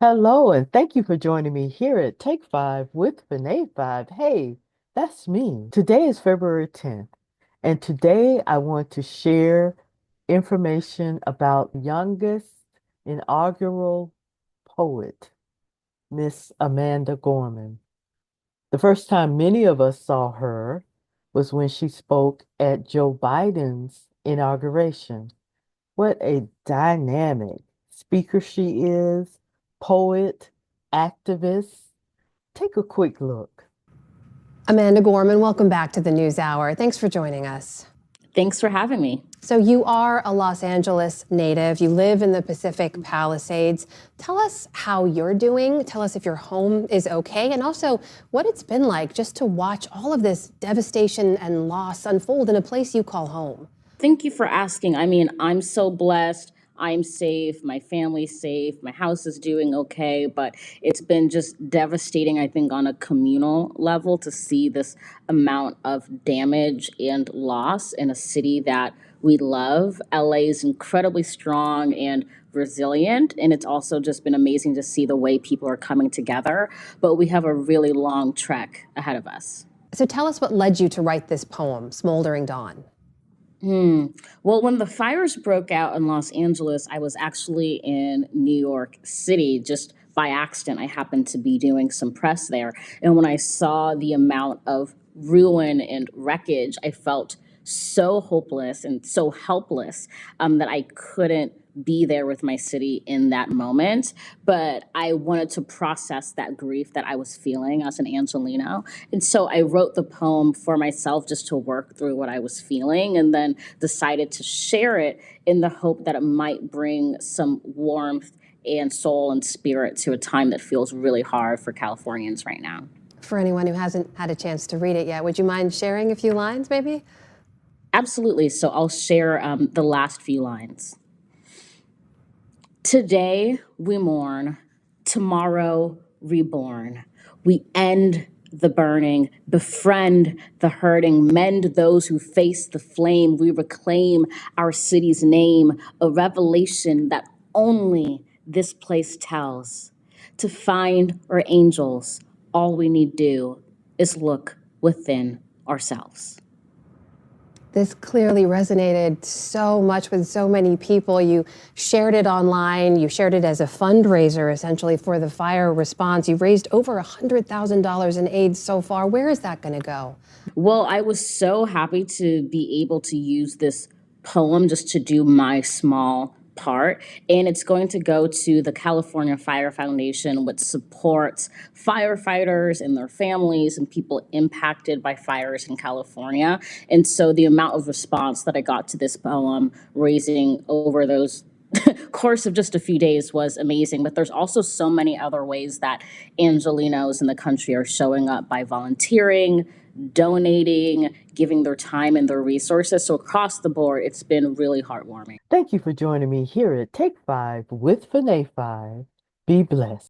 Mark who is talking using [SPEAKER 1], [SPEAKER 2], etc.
[SPEAKER 1] Hello, and thank you for joining me here at Take Five with Feb 5. Hey, that's me. Today is February 10th, and today I want to share information about youngest inaugural poet, Miss Amanda Gorman. The first time many of us saw her was when she spoke at Joe Biden's inauguration. What a dynamic speaker she is, poet, activist. Take a quick look.
[SPEAKER 2] Amanda Gorman, welcome back to the News Hour. Thanks for joining us.
[SPEAKER 3] Thanks for having me.
[SPEAKER 2] So you are a Los Angeles native. You live in the Pacific Palisades. Tell us how you're doing. Tell us if your home is okay, and also what it's been like just to watch all of this devastation and loss unfold in a place you call home.
[SPEAKER 3] Thank you for asking. I mean, I'm so blessed. I'm safe. My family's safe. My house is doing okay. But it's been just devastating, I think, on a communal level to see this amount of damage and loss in a city that we love. LA is incredibly strong and resilient. And it's also just been amazing to see the way people are coming together. But we have a really long trek ahead of us.
[SPEAKER 2] So tell us what led you to write this poem, Smoldering Dawn.
[SPEAKER 3] Well, when the fires broke out in Los Angeles, I was actually in New York City just by accident. I happened to be doing some press there. And when I saw the amount of ruin and wreckage, I felt so hopeless and so helpless that I couldn't be there with my city in that moment. But I wanted to process that grief that I was feeling as an Angelino. And so I wrote the poem for myself just to work through what I was feeling, and then decided to share it in the hope that it might bring some warmth and soul and spirit to a time that feels really hard for Californians right now.
[SPEAKER 2] For anyone who hasn't had a chance to read it yet, would you mind sharing a few lines maybe?
[SPEAKER 3] Absolutely. So I'll share the last few lines. Today we mourn, tomorrow reborn. We end the burning, befriend the hurting, mend those who face the flame. We reclaim our city's name, a revelation that only this place tells. To find our angels, all we need do is look within ourselves.
[SPEAKER 2] This clearly resonated so much with so many people. You shared it online. You shared it as a fundraiser, essentially, for the fire response. You've raised over $100,000 in aid so far. Where is that going to go?
[SPEAKER 3] Well, I was so happy to be able to use this poem just to do my small part. And it's going to go to the California Fire Foundation, which supports firefighters and their families and people impacted by fires in California. And so the amount of response that I got to this poem, raising over those course of just a few days, was amazing. But there's also so many other ways that Angelinos in the country are showing up by volunteering, donating, giving their time and their resources. So across the board, it's been really heartwarming.
[SPEAKER 1] Thank you for joining me here at Take Five with Feb 5. Be blessed.